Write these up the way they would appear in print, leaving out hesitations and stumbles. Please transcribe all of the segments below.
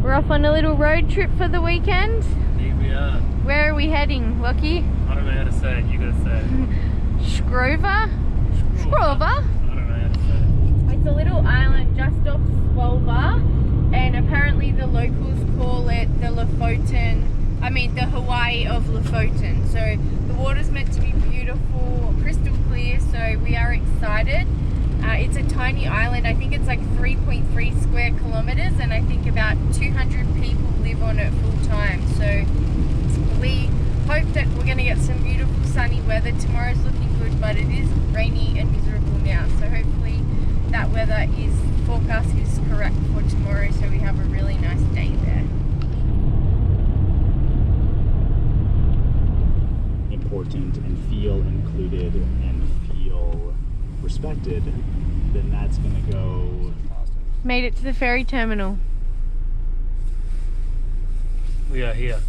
We're off on a little road trip for the weekend. Here we are. Where are we heading, Lockie? I don't know how to say it, you gotta say it. Skrova? Skrova? I don't know how to say It's a little island just off Skrova, and apparently the locals call it the Lofoten, the Hawaii of Lofoten. So the water's meant to be beautiful, crystal clear, so we are excited. It's a tiny island. I think it's like 3.3 square kilometers, and I think about 200 people live on it full time. So we hope that we're going to get some beautiful sunny weather. Tomorrow's looking good, but it is rainy and miserable now. So hopefully that weather forecast is correct for tomorrow, so we have a really nice day there. Important and feel included and feel respected, then that's gonna go. Made it to the ferry terminal. We are here.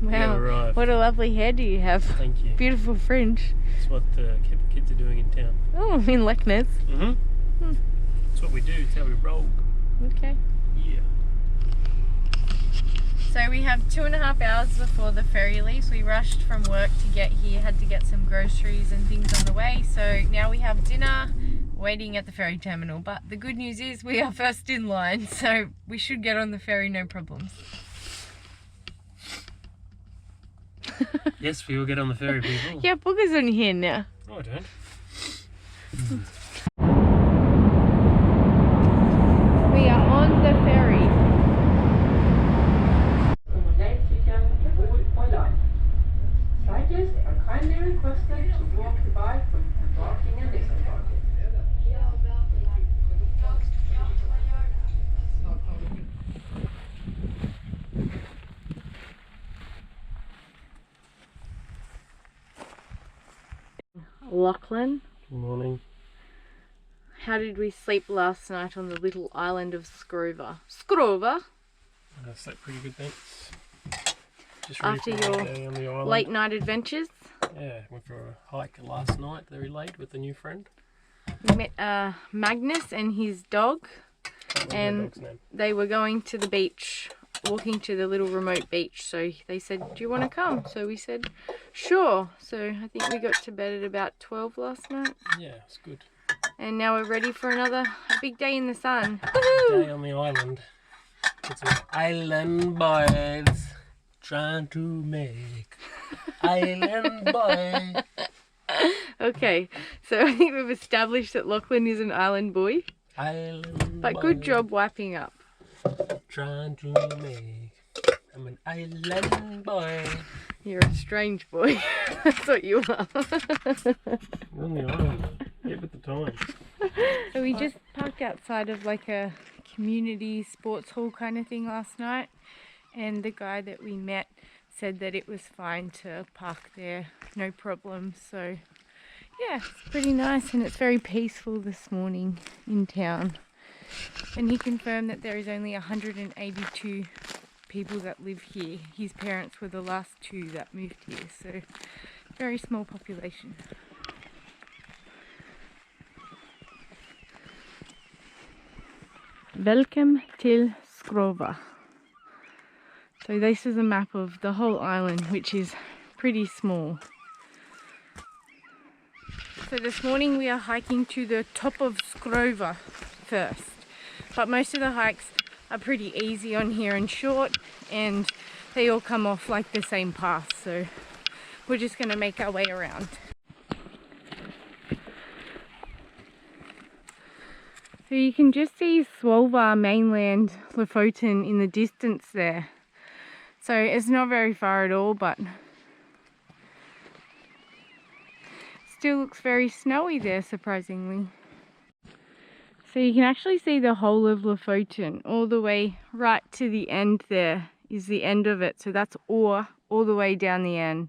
Wow, what a lovely hair do you have. Thank you. Beautiful fringe. That's what the kids are doing in town. Oh, in Leckner's. That's what we do, it's how we roll. Okay. Yeah. So we have 2.5 hours before the ferry leaves. We rushed from work to get here, had to get some groceries and things on the way. So now we have dinner waiting at the ferry terminal. But the good news is we are first in line, so we should get on the ferry no problems. Yes, we will get on the ferry, people. Yeah, Booger's on here now. No, I don't. We are on the ferry. Cyclists are kindly requested to walk the bike when embarking and disembarking. Lachlan, Good morning. how did we sleep last night on the little island of Skrova? Skrova? I slept pretty good, thanks. Just After ready for your a day on the island. late night adventures? Yeah, went for a hike last night, very late, with a new friend. We met Magnus and his dog, Can't remember and the dog's name. they were going to the beach, walking to the little remote beach. So they said, do you want to come? So we said, sure. So I think we got to bed at about 12 last night. Yeah, it's good. And now we're ready for a big day in the sun. Day Woohoo! on the island. It's an island boys trying to make island boy. Okay, so I think we've established that Lachlan is an island boy. Island But boy, good job wiping up. trying to make. I'm an island boy. You're a strange boy. That's what you are. We're on the island. Get with the times. So we just parked outside of like a community sports hall kind of thing last night, and the guy that we met said that it was fine to park there, no problem. So yeah, it's pretty nice, and it's very peaceful this morning in town. And he confirmed that there is only 182 people that live here. His parents were the last two that moved here, so very small population. Welcome to Skrova. So this is a map of the whole island, which is pretty small. So this morning we are hiking to the top of Skrova first. But most of the hikes are pretty easy on here and short, and they all come off like the same path. So we're just going to make our way around. So you can just see Skrova mainland Lofoten in the distance there. So it's not very far at all, but still looks very snowy there, surprisingly. So you can actually see the whole of Lofoten all the way right to the end. There is the end of it. So that's all the way down the end.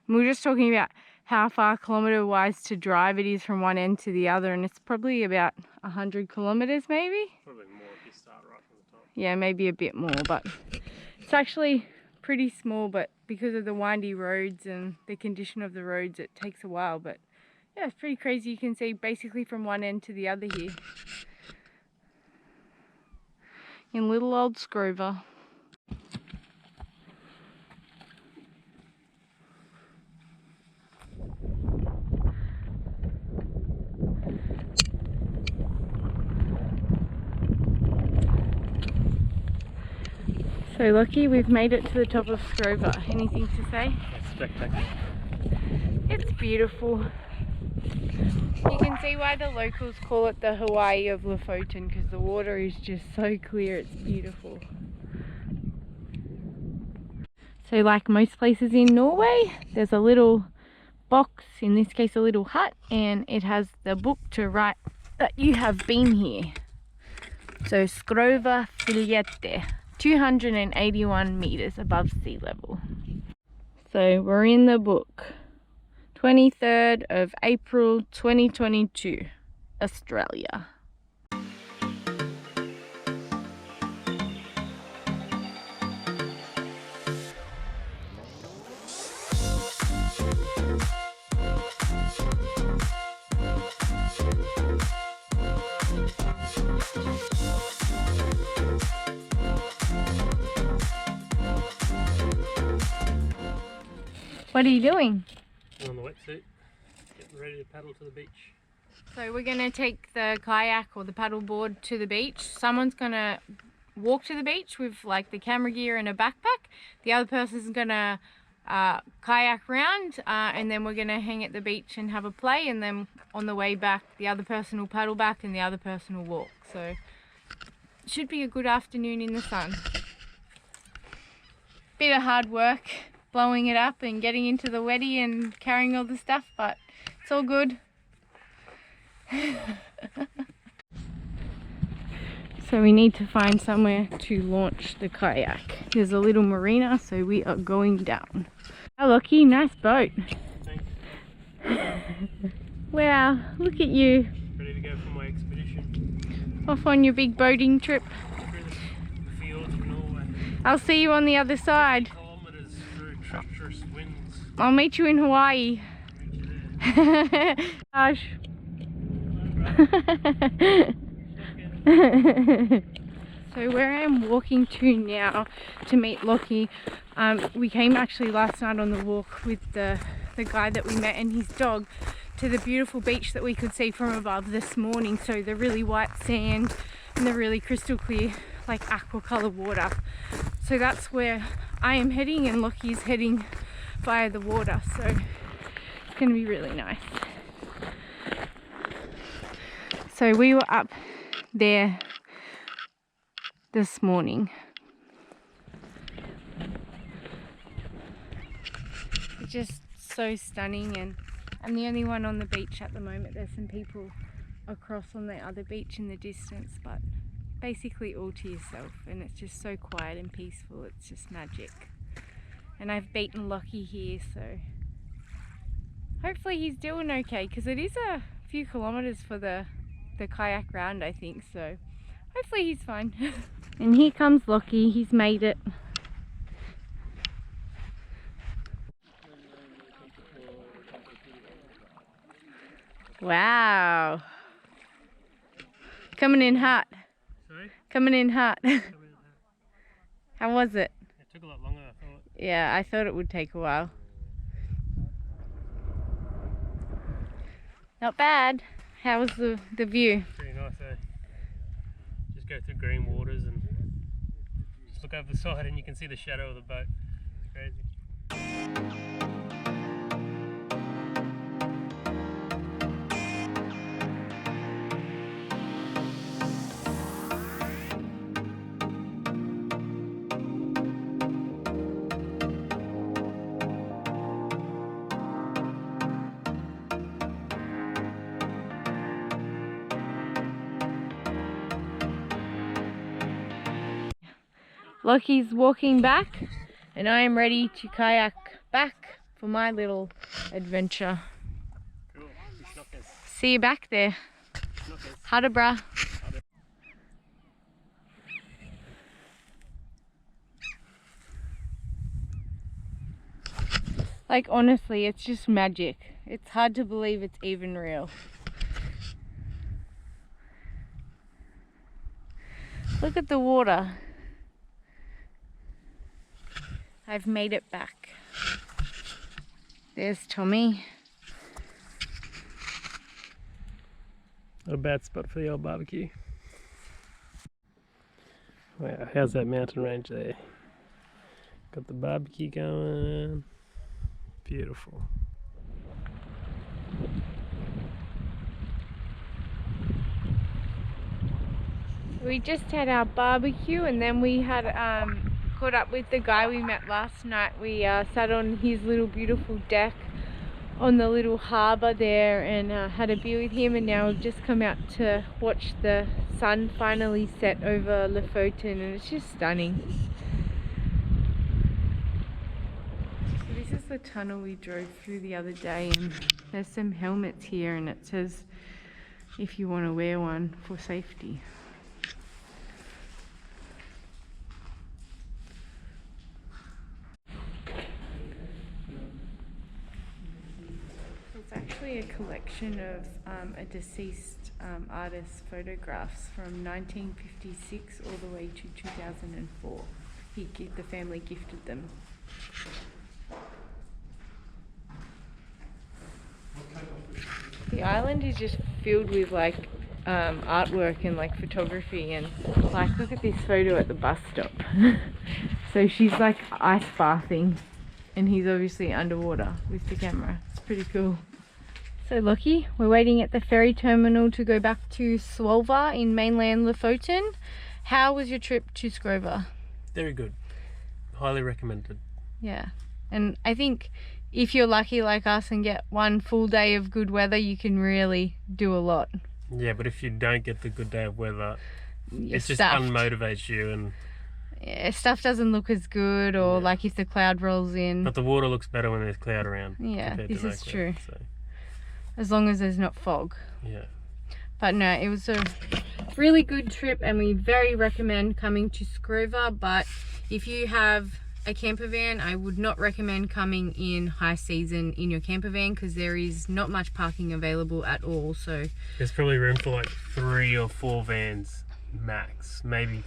And we were just talking about how far kilometre wise to drive it is from one end to the other, and it's probably about 100 kilometres maybe. Probably more if you start right from the top. Yeah, maybe a bit more, but it's actually pretty small, but because of the windy roads and the condition of the roads, it takes a while. But yeah, it's pretty crazy. You can see basically from one end to the other here. in little old Skrova. So lucky we've made it to the top of Skrova. Anything to say? That's spectacular. It's beautiful. You can see why the locals call it the Hawaii of Lofoten, because the water is just so clear, it's beautiful. So like most places in Norway, there's a little box, in this case a little hut, and it has the book to write that you have been here. So Skrova Lofoten, 281 meters above sea level. So we're in the book. 23rd of April 2022, Australia. What are you doing? On the wetsuit, getting ready to paddle to the beach. So we're gonna take the kayak or the paddle board to the beach. Someone's gonna walk to the beach with like the camera gear and a backpack. The other person's gonna kayak round, and then we're gonna hang at the beach and have a play, and then on the way back the other person will paddle back and the other person will walk. So it should be a good afternoon in the sun. Bit of hard work blowing it up and getting into the weddy and carrying all the stuff, but it's all good. So we need to find somewhere to launch the kayak. There's a little marina, so we are going down. Oh, lucky, nice boat. Thanks. Wow, look at you. Ready to go for my expedition. Off on your big boating trip. Through the fields of Norway. I'll see you on the other side. Kilometers through treacherous winds. I'll meet you in Hawaii. Reach you there. Gosh. So where I'm walking to now to meet Lockie, we came actually last night on the walk with the guy that we met and his dog to the beautiful beach that we could see from above this morning. So the really white sand and the really crystal clear, like aqua colour water. So that's where I am heading, and Lockie's heading via the water. So it's going to be really nice. So we were up there this morning. It's just so stunning, and I'm the only one on the beach at the moment. There's some people across on the other beach in the distance, but basically all to yourself, and it's just so quiet and peaceful. It's just magic. And I've beaten Lockie here, so hopefully he's doing okay, because it is a few kilometers for the kayak round, I think, so hopefully he's fine. And here comes Lockie, he's made it. Wow, coming in hot. Sorry? Coming in hot. How was it? It took a lot longer than I thought. Yeah, I thought it would take a while. Not bad. How was the view? Pretty nice, eh? Just go through green waters and just look over the side and you can see the shadow of the boat. It's crazy. Lockie's walking back, and I am ready to kayak back for my little adventure. Cool. See you back there. Hada bra. Like honestly, it's just magic. It's hard to believe it's even real. Look at the water. I've made it back. There's Tommy. Not a bad spot for the old barbecue. Wow, how's that mountain range there? Got the barbecue going. Beautiful. We just had our barbecue and then we had caught up with the guy we met last night. We sat on his little beautiful deck on the little harbour there and had a beer with him, and now we've just come out to watch the sun finally set over Lofoten, and it's just stunning. So this is the tunnel we drove through the other day, and there's some helmets here and it says if you want to wear one for safety. It's actually a collection of a deceased artist's photographs from 1956 all the way to 2004. The family gifted them. The island is just filled with like artwork and like photography, and like look at this photo at the bus stop. So she's like ice bathing and he's obviously underwater with the camera. It's pretty cool. So Lockie, we're waiting at the ferry terminal to go back to Skrova in mainland Lofoten. How was your trip to Skrova? Very good. Highly recommended. Yeah, and I think if you're lucky like us and get one full day of good weather, you can really do a lot. Yeah, but if you don't get the good day of weather, You're it just stuffed. unmotivates you, and Yeah, stuff doesn't look as good, or Yeah. like if the cloud rolls in. but the water looks better when there's cloud around. Yeah, compared to this no is cloud, true. So, As long as there's not fog. yeah. But no, it was a really good trip and we very recommend coming to Skrova. But if you have a camper van, I would not recommend coming in high season in your camper van because there is not much parking available at all. So There's probably room for like 3 or 4 vans max. Maybe,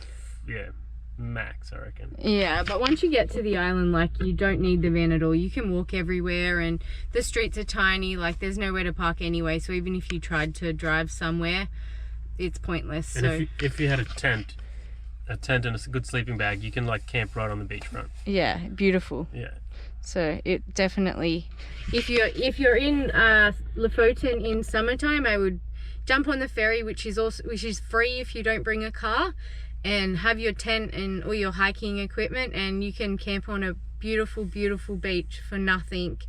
yeah, max, I reckon. yeah, but once you get to the island, like you don't need the van at all. You can walk everywhere and the streets are tiny, like there's nowhere to park anyway. So even if you tried to drive somewhere, it's pointless. And So if you had a tent and a good sleeping bag, you can like camp right on the beachfront. yeah, beautiful. Yeah. So it definitely, if you're in Lofoten in summertime, I would jump on the ferry, which is free if you don't bring a car, and have your tent and all your hiking equipment, and you can camp on a beautiful, beautiful beach for nothing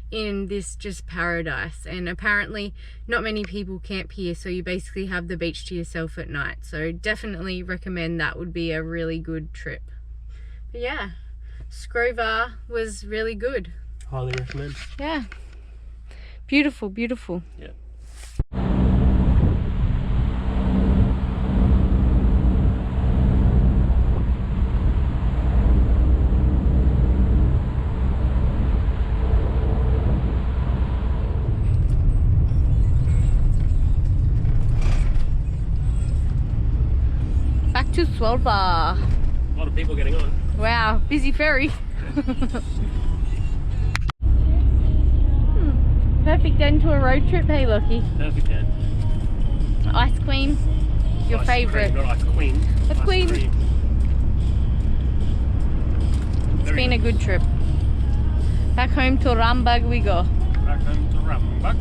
in this just paradise. And apparently not many people camp here, so you basically have the beach to yourself at night. So definitely recommend that. Would be a really good trip. But yeah, Skrova was really good. Highly recommend. Yeah, beautiful, beautiful. Yeah. Back to Skrova. A lot of people getting on. Wow, busy ferry. Perfect end to a road trip, hey Lockie. Perfect end. Ice cream, your Ice favourite. cream, not ice queen. Ice queen. cream. It's been a good trip. Back home to Rambagh we go. Back home to Rambagh.